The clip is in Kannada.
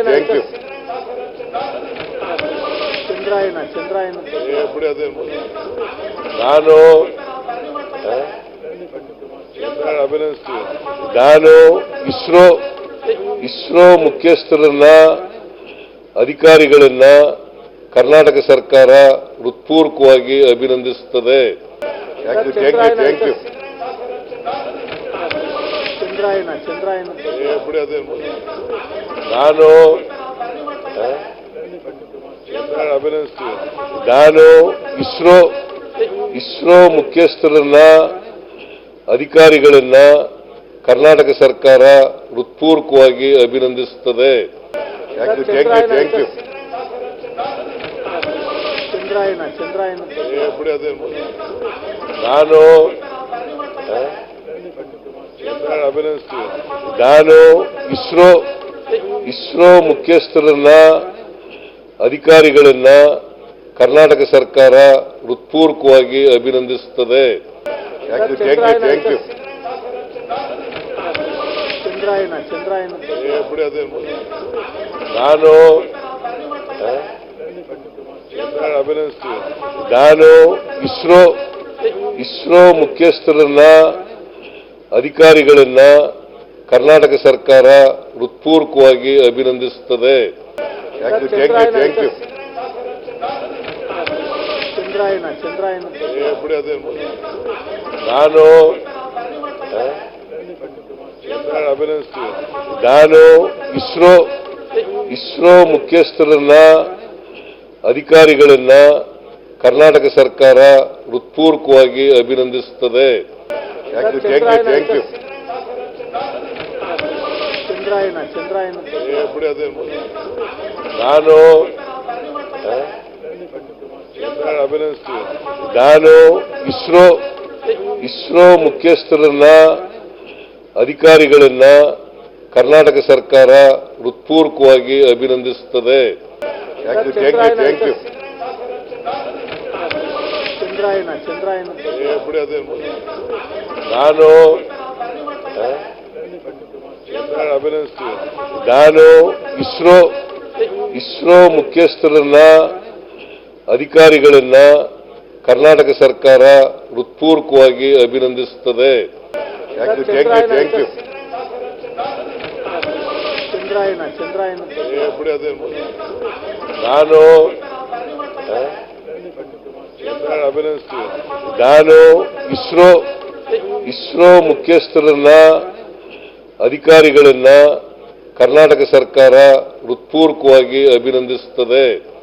Thank you. ನಾನು ಅಭಿನಂದಿಸ್ತೀನಿ. ನಾನು ಇಸ್ರೋ ಮುಖ್ಯಸ್ಥರನ್ನ, ಅಧಿಕಾರಿಗಳನ್ನ ಕರ್ನಾಟಕ ಸರ್ಕಾರ ಹೃತ್ಪೂರ್ವಕವಾಗಿ ಅಭಿನಂದಿಸುತ್ತದೆ. Thank you. ನಾನು ಅಭಿನಂದಿಸ್ತೀನಿ. ನಾನು ಇಸ್ರೋ ಮುಖ್ಯಸ್ಥರನ್ನ, ಅಧಿಕಾರಿಗಳನ್ನ ಕರ್ನಾಟಕ ಸರ್ಕಾರ ಹೃತ್ಪೂರ್ವಕವಾಗಿ ಅಭಿನಂದಿಸುತ್ತದೆ. Thank you. ನಾನು ಅಭಿನಂದಿಸ್ತೀನಿ. ನಾನು ಇಸ್ರೋ ಮುಖ್ಯಸ್ಥರನ್ನ, ಅಧಿಕಾರಿಗಳನ್ನ ಕರ್ನಾಟಕ ಸರ್ಕಾರ ಹೃತ್ಪೂರ್ವಕವಾಗಿ ಅಭಿನಂದಿಸುತ್ತದೆ. Thank you. ನಾನು ಅಭಿನಂದಿಸ್ತೀನಿ. ನಾನು ಇಸ್ರೋ ಮುಖ್ಯಸ್ಥರನ್ನ, ಅಧಿಕಾರಿಗಳನ್ನ ಕರ್ನಾಟಕ ಸರ್ಕಾರ ಹೃತ್ಪೂರ್ವಕವಾಗಿ ಅಭಿನಂದಿಸುತ್ತದೆ. Thank you. ನಾನು ಅಭಿನಂದಿಸ್ತೀನಿ. ನಾನು ಇಸ್ರೋ ಮುಖ್ಯಸ್ಥರನ್ನ, ಅಧಿಕಾರಿಗಳನ್ನ ಕರ್ನಾಟಕ ಸರ್ಕಾರ ಹೃತ್ಪೂರ್ವಕವಾಗಿ ಅಭಿನಂದಿಸುತ್ತದೆ. Thank you. ನಾನು ಅಭಿನಂದಿಸ್ತೀನಿ. ನಾನು ಇಸ್ರೋ ಮುಖ್ಯಸ್ಥರನ್ನ, ಅಧಿಕಾರಿಗಳನ್ನ ಕರ್ನಾಟಕ ಸರ್ಕಾರ ಹೃತ್ಪೂರ್ವಕವಾಗಿ ಅಭಿನಂದಿಸುತ್ತದೆ. Thank you. ನಾನು ಅಭಿನಂದಿಸ್ತೀನಿ. ನಾನು ಇಸ್ರೋ ಮುಖ್ಯಸ್ಥರನ್ನ, ಅಧಿಕಾರಿಗಳನ್ನ ಕರ್ನಾಟಕ ಸರ್ಕಾರ ಹೃತ್ಪೂರ್ವಕವಾಗಿ ಅಭಿನಂದಿಸುತ್ತದೆ. Thank you. ನಾನು ಅಭಿನಂದಿಸ್ತೀನಿ. ನಾನು ಇಸ್ರೋ ಮುಖ್ಯಸ್ಥರನ್ನ, ಅಧಿಕಾರಿಗಳನ್ನ ಕರ್ನಾಟಕ ಸರ್ಕಾರ ಹೃತ್ಪೂರ್ವಕವಾಗಿ ಅಭಿನಂದಿಸುತ್ತದೆ.